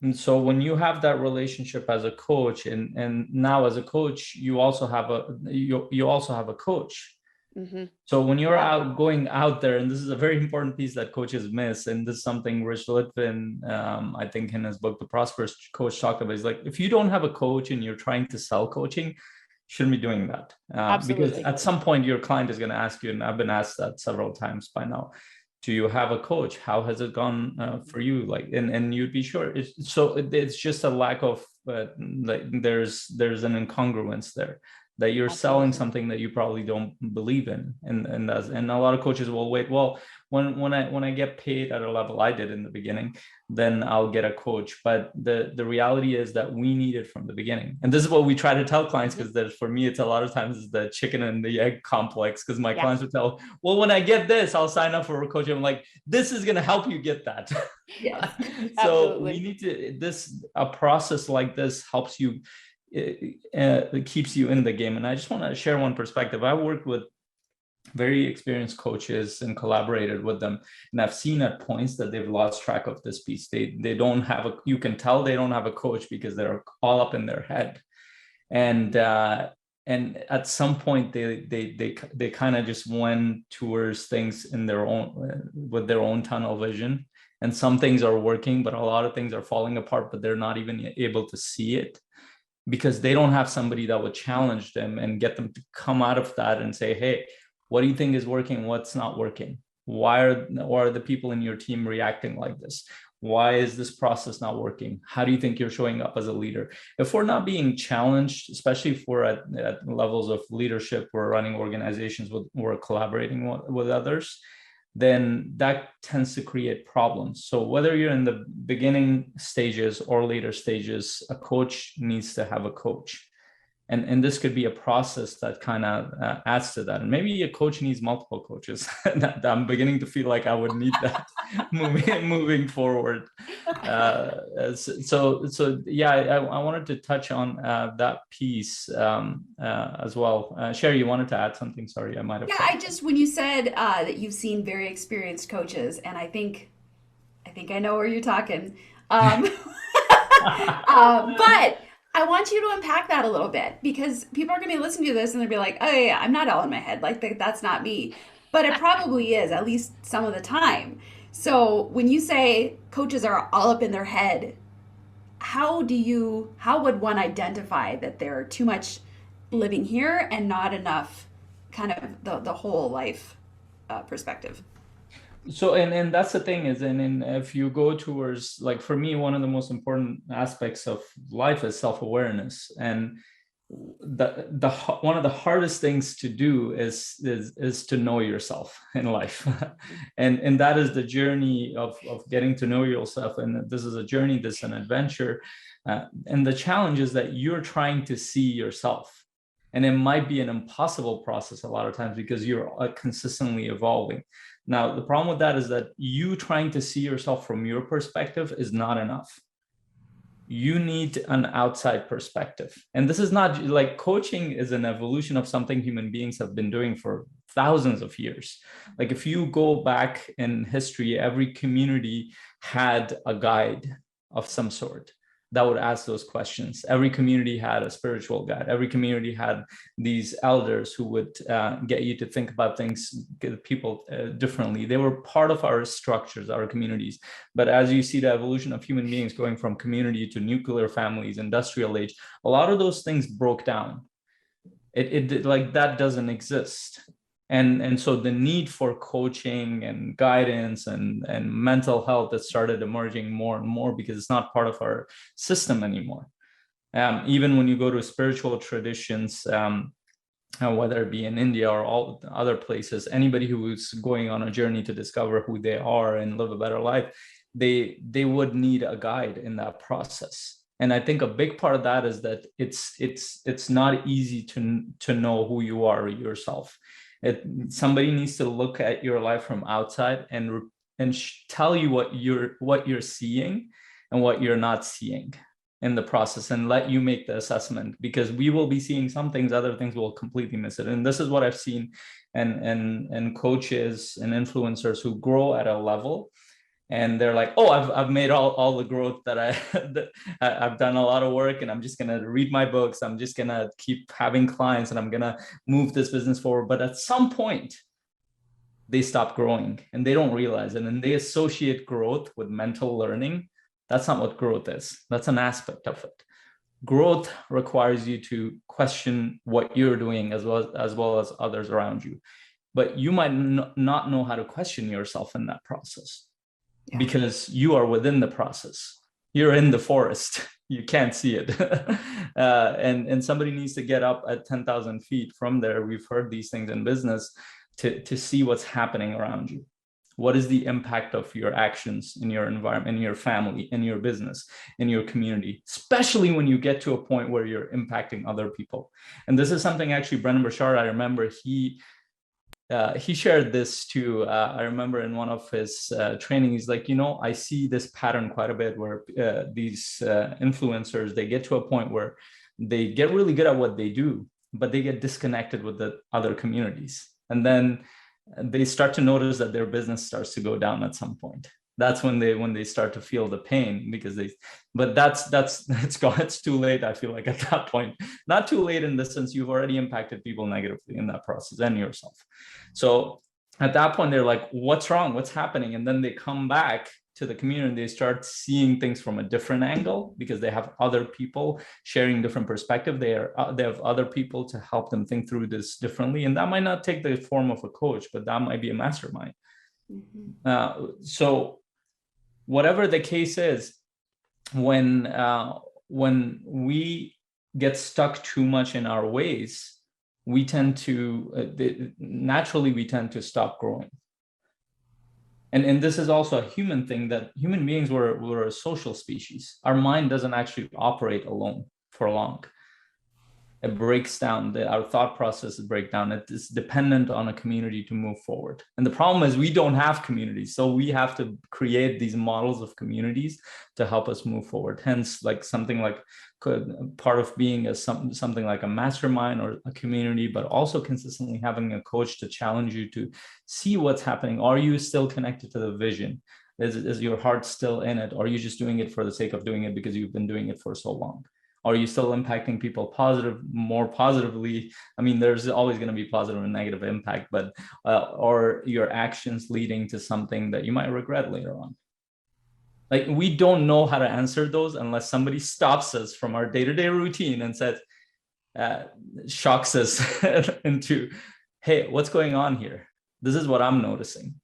And so when you have that relationship as a coach, and now as a coach, you also have a coach. Mm-hmm. So when you're Yeah. out going out there, and this is a very important piece that coaches miss, and this is something Rich Litvin, I think in his book, The Prosperous Coach, talked about, is like, if you don't have a coach and you're trying to sell coaching, shouldn't be doing that. Because Absolutely. at some point your client is going to ask you, and I've been asked that several times by now, do you have a coach? How has it gone for you? Like, and you'd be sure. It's just a lack of like there's an incongruence there, that you're selling Absolutely. something that you probably don't believe in, and a lot of coaches will wait. Well, when I get paid at a level I did in the beginning, then I'll get a coach. But the reality is that we need it from the beginning, and this is what we try to tell clients, Mm-hmm. because for me it's a lot of times is the chicken and the egg complex, because my Yeah. clients would tell, well, when I get this, I'll sign up for a coach. I'm like, this is going to help you get that. Yes. So we Absolutely. need to this a process like this helps you, it keeps you in the game. And I just want to share one perspective. I worked with very experienced coaches and collaborated with them, and I've seen at points that they've lost track of this piece. They don't have a, you can tell they don't have a coach because they're all up in their head. and Mm-hmm. uh and at some point they kind of just went towards things in their own, with their own tunnel vision, and some things are working but a lot of things are falling apart, but they're not even able to see it because they don't have somebody that would challenge them and get them to come out of that and say, hey, what do you think is working, what's not working, why are the people in your team reacting like this, why is this process not working, how do you think you're showing up as a leader? If we're not being challenged, especially if we're at levels of leadership, we're running organizations with, we're collaborating with others, then that tends to create problems. So whether you're in the beginning stages or later stages, a coach needs to have a coach. And this could be a process that kind of adds to that. And maybe a coach needs multiple coaches. I'm beginning to feel like I would need that moving forward. So yeah, I wanted to touch on that piece as well. Sherry, you wanted to add something? Sorry, I might have Yeah, cut. I just when you said that you've seen very experienced coaches, and I think I know where you're talking. Um, but I want you to unpack that a little bit because people are going to be listening to this and they'll be like, "Oh yeah, I'm not all in my head. Like that's not me." But it probably is, at least some of the time. So when you say coaches are all up in their head, how would one identify that they're too much living here and not enough kind of the whole life perspective? So and that's the thing is, and if you go towards, like, for me, one of the most important aspects of life is self-awareness. And the one of the hardest things to do is to know yourself in life. And that is the journey of getting to know yourself. And this is a journey, this is an adventure. And the challenge is that you're trying to see yourself, and it might be an impossible process a lot of times because you're consistently evolving. Now, the problem with that is that you trying to see yourself from your perspective is not enough. You need an outside perspective. And this is not like, coaching is an evolution of something human beings have been doing for thousands of years. Like, if you go back in history, every community had a guide of some sort that would ask those questions. Every community had a spiritual guide. Every community had these elders who would get you to think about things, people differently. They were part of our structures, our communities. But as you see the evolution of human beings going from community to nuclear families, industrial age, a lot of those things broke down. It like that doesn't exist. And so the need for coaching and guidance and mental health that started emerging more and more because it's not part of our system anymore. Even when you go to spiritual traditions, whether it be in India or all other places, anybody who is going on a journey to discover who they are and live a better life, they would need a guide in that process. And I think a big part of that is that it's not easy to know who you are yourself. Somebody needs to look at your life from outside and tell you what you're seeing and what you're not seeing in the process, and let you make the assessment, because we will be seeing some things, other things will completely miss it. And this is what I've seen and coaches and influencers who grow at a level, and they're like, oh, I've made all the growth that I've done a lot of work, and I'm just gonna read my books, I'm just gonna keep having clients, and I'm gonna move this business forward. But at some point they stop growing and they don't realize it, and they associate growth with mental learning. That's not what growth is. That's an aspect of it. Growth requires you to question what you're doing as well as others around you, but you might not know how to question yourself in that process. Yeah. Because you are within the process. You're in the forest. You can't see it. And somebody needs to get up at 10,000 feet from there. We've heard these things in business to see what's happening around you. What is the impact of your actions in your environment, in your family, in your business, in your community, especially when you get to a point where you're impacting other people. And this is something actually Brendon Burchard, I remember he shared this too. I remember in one of his trainings, he's like, I see this pattern quite a bit where these influencers, they get to a point where they get really good at what they do, but they get disconnected with the other communities. And then they start to notice that their business starts to go down at some point. That's when they start to feel the pain, because but it's too late. I feel like at that point, not too late in the sense you've already impacted people negatively in that process and yourself. So at that point, they're like, what's wrong? What's happening? And then they come back to the community, they start seeing things from a different angle because they have other people sharing different perspective. They have other people to help them think through this differently. And that might not take the form of a coach, but that might be a mastermind. Mm-hmm. So whatever the case is, when we get stuck too much in our ways, we tend to naturally stop growing. And this is also a human thing, that human beings were a social species. Our mind doesn't actually operate alone for long. It breaks down, our thought processes break down. It is dependent on a community to move forward. And the problem is we don't have communities. So we have to create these models of communities to help us move forward. Hence, like something like part of being something like a mastermind or a community, but also consistently having a coach to challenge you to see what's happening. Are you still connected to the vision? Is your heart still in it? Or are you just doing it for the sake of doing it because you've been doing it for so long? Are you still impacting people more positively? I mean, there's always going to be positive and negative impact, but or your actions leading to something that you might regret later on? Like, we don't know how to answer those unless somebody stops us from our day-to-day routine and says, shocks us into, hey, what's going on here? This is what I'm noticing.